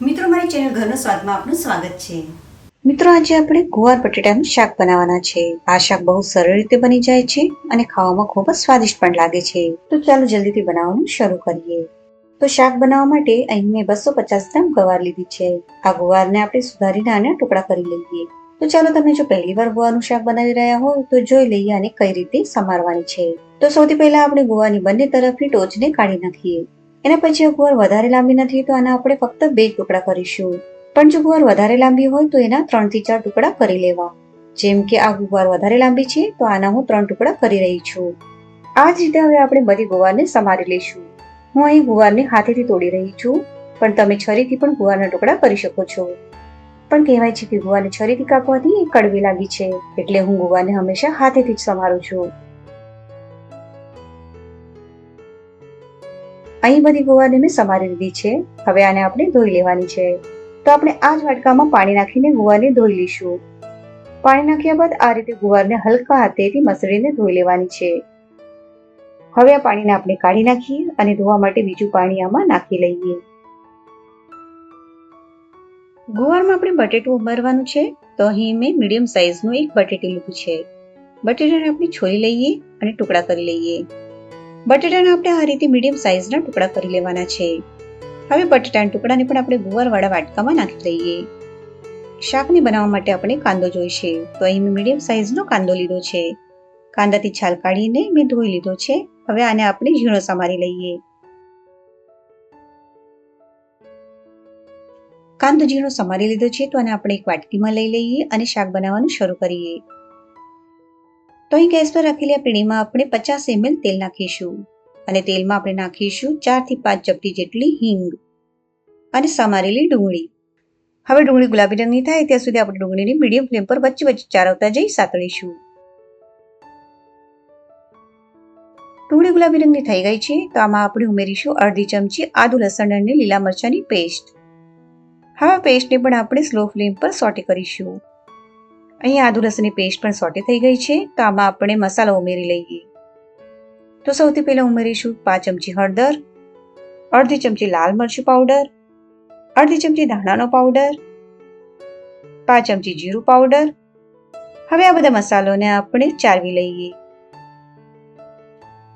મિત્રો, મારી ચેનલ ઘરનો સ્વાદમાં આપનું સ્વાગત છે. મિત્રો, આજે આપણે ગુવાર બટેટાનું શાક બનાવવાના છે. આ શાક બહુ સરળ રીતે બની જાય છે અને ખાવામાં ખૂબ જ સ્વાદિષ્ટ પણ લાગે છે. તો ચાલો જલ્દીથી બનાવવાનું શરૂ કરીએ. તો શાક બનાવવા માટે અહીં મેં 250 ગ્રામ ગુવાર લીધી છે. આ ગુવારને આપણે સુધારી નાના ટુકડા કરી લઈએ. તો ચાલો, તમે જો પહેલી વાર ગુવારનું શાક બનાવી રહ્યા હોય તો જોઈ લઈએ અને કઈ રીતે સમારવાની છે. તો સૌથી પહેલા આપણે ગુવારની બંને તરફની ટોચને કાઢી નાખીએ. એના પછી આ ગુવાર વધારે લાંબી નથી તો આના આપણે ફક્ત 2 ટુકડા કરીશું. પણ જો ગુવાર વધારે લાંબી હોય તો એના 3 થી 4 ટુકડા કરી લેવા. જેમ કે આ ગુવાર વધારે લાંબી છે તો આના હું 3 ટુકડા કરી રહી છું. આ જ રીતે હવે આપણે બધી ગુવારને સમારી લઈશું. હું અહીં ગુવારને હાથેથી તોડી રહી છું, પણ તમે છરીથી પણ ગુવારના ટુકડા કરી શકો છો. પણ કહેવાય છે કે ગુવારને છરીથી કાપવાથી એ કડવી લાગી છે, એટલે હું ગુવારને હંમેશા હાથેથી જ સમારું છું. અહીં બધી ગુવારને મેં સમારી લીધી છે. હવે આને આપણે ધોઈ લેવાની છે. તો આપણે આ જ વાટકામાં પાણી નાખીને ગુવારને ધોઈ લઈશું. પાણી નાખ્યા બાદ આ રીતે ગુવારને હલકા હાથેથી મસળીને ધોઈ લેવાની છે. હવે આ પાણીને આપણે કાઢી નાખીએ અને ધોવા માટે બીજું પાણી આમાં નાખી લઈએ. ગુવારમાં આપણે બટેટું ઉમેરવાનું છે. તો અહીં મેં મીડિયમ સાઈઝનું એક બટેટું લીધું છે. બટેટાને આપણે છોલી લઈએ અને ટુકડા કરી લઈએ. બટેટાના આપણે આ રીતે મીડિયમ સાઈઝના ટુકડા કરી લેવાના છે. હવે બટેટાના ટુકડાને પણ આપણે ગુવારવાળા વાટકામાં નાખી દઈએ. શાકને બનાવવા માટે આપણે કાંદો જોઈશે. તો અહીં મેં મીડિયમ સાઈઝનો કાંદો લીધો છે. કાંદાથી છાલ કાઢીને મેં ધોઈ લીધો છે. હવે આને આપણે ઝીણો સમારી લઈએ. કાંદો ઝીણો સમારી લીધો છે તો આને આપણે એક વાટકીમાં લઈ લઈએ અને શાક બનાવવાનું શરૂ કરીએ. તો અહીં ગેસ પર રાખેલી આ પીણીમાં આપણે 50 ml તેલ નાખીશું અને તેલમાં આપણે નાખીશું 4 થી 5 ચપટી જેટલી હિંગ અને સમારેલી ડુંગળી. હવે ડુંગળી ગુલાબી રંગની થાય ત્યાં સુધી આપણે ડુંગળીને મીડિયમ ફ્લેમ પર વચ્ચે વચ્ચે ચારવતા જઈ સાતળીશું. ડુંગળી ગુલાબી રંગની થઈ ગઈ છે તો આમાં આપણે ઉમેરીશું અડધી ચમચી આદુ લસણ અને લીલા મરચાંની પેસ્ટ. હવે પેસ્ટને પણ આપણે સ્લો ફ્લેમ પર સોટે કરીશું. અહીં આદુ લસણની પેસ્ટ પણ સોટે થઈ ગઈ છે તો આમાં આપણે મસાલો ઉમેરી લઈએ. તો સૌથી પહેલા ઉમેરીશું 5 ચમચી હળદર, અડધી ચમચી લાલ મરચું પાવડર, અડધી ચમચી ધાણાનો પાવડર, 5 ચમચી જીરું પાવડર. હવે આ બધા મસાલોને આપણે ચારવી લઈએ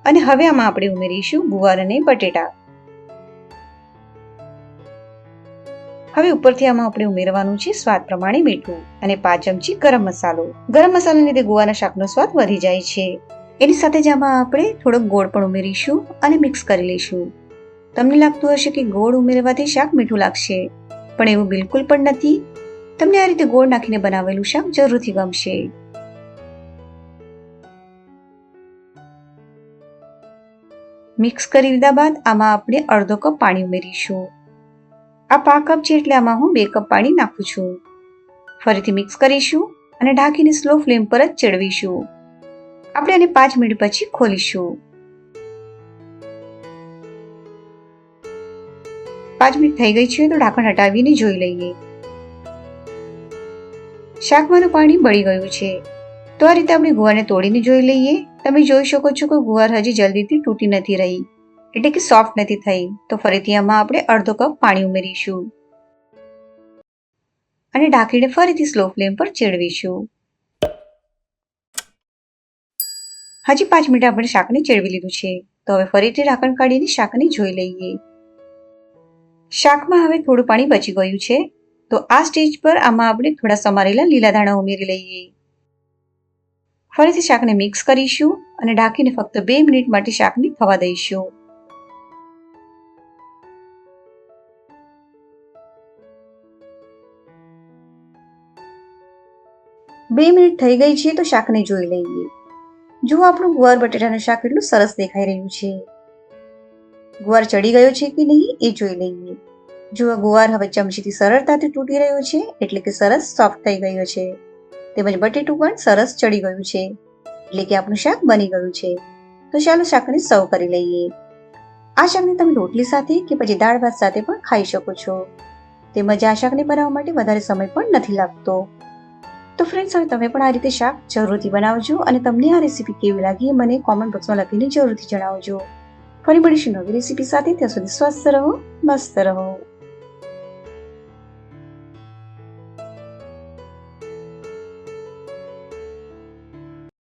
અને હવે આમાં આપણે ઉમેરીશું ગુવાર અને બટેટા. હવે ઉપરથી આમાં આપણે ઉમેરવાનું છે સ્વાદ પ્રમાણે મીઠું અને 5 ચમચી ગરમ મસાલો. ગરમ મસાલાને લીધે ગુવારના શાકનો સ્વાદ વધી જાય છે. એની સાથે જ આમાં આપણે થોડોક ગોળ પણ ઉમેરીશું અને મિક્સ કરી લઈશું. તમને લાગતું હશે કે ગોળ ઉમેરવાથી શાક મીઠું લાગશે, પણ એવું બિલકુલ પણ નથી. તમને આ રીતે ગોળ નાખીને બનાવેલું શાક જરૂરથી ગમશે. મિક્સ કરી લીધા બાદ આમાં આપણે અડધો કપ પાણી ઉમેરીશું. આ પા કપ છે એટલે આમાં હું 2 કપ પાણી નાખું છું. ફરીથી મિક્સ કરીશું અને ઢાંકીને સ્લો ફ્લેમ પર જ ચડવીશું. આપણે આને 5 મિનિટ પછી ખોલીશું. 5 મિનિટ થઈ ગઈ છે તો ઢાંકણ હટાવીને જોઈ લઈએ. શાકમાંનું પાણી બળી ગયું છે. તો આ રીતે આપણે ગુવારને તોડીને જોઈ લઈએ. તમે જોઈ શકો છો કે ગુવાર હજી જલ્દીથી તૂટી નથી રહી, એટલે કે સોફ્ટ નથી થઈ. તો ફરીથી આમાં આપણે અડધો કપ પાણી ઉમેરીશું અને ઢાંકીને ફરીથી સ્લો ફ્લેમ પર ચેડવીશું. હજી 5 મિનિટ આપણે શાકને ચેડવી લીધું છે. તો હવે ફરીથી ઢાંકણ કાઢીને શાકને જોઈ લઈએ. શાકમાં હવે થોડું પાણી બચી ગયું છે. તો આ સ્ટેજ પર આમાં આપણે થોડા સમારેલા લીલા ધાણા ઉમેરી લઈએ. ફરીથી શાકને મિક્સ કરીશું અને ઢાંકીને ફક્ત 2 મિનિટ માટે શાકને થવા દઈશું. બે મિનિટ થઈ ગઈ છે તો શાકને જોઈ લઈએ. જો આપણું ગુવાર બટેટાનું શાક એટલું સરસ દેખાઈ રહ્યું છે. ગુવાર ચડી ગયો છે કે નહીં એ જોઈ લઈએ. જો ગુવાર હવે ચમચીથી સરળતાથી તૂટી રહ્યો છે, એટલે કે સરસ સોફ્ટ થઈ ગયો છે. તેમજ બટેટું પણ સરસ ચડી ગયું છે, એટલે કે આપણું શાક બની ગયું છે. તો ચાલો શાકને સર્વ કરી લઈએ. આ શાકને તમે રોટલી સાથે કે પછી દાળ ભાત સાથે પણ ખાઈ શકો છો. તેમજ આ શાકને બનાવવા માટે વધારે સમય પણ નથી લાગતો. તો ફ્રેન્ડ્સ, હવે તમે પણ આ રીતે શાક જરૂરથી બનાવજો અને તમને આ રેસીપી કેવી લાગી એ મને કોમેન્ટ બોક્સમાં લખીને જરૂરથી જણાવજો. ફરી મળીશું નવી રેસીપી સાથે. ત્યાં સુધી સ્વસ્થ રહો, મસ્ત રહો.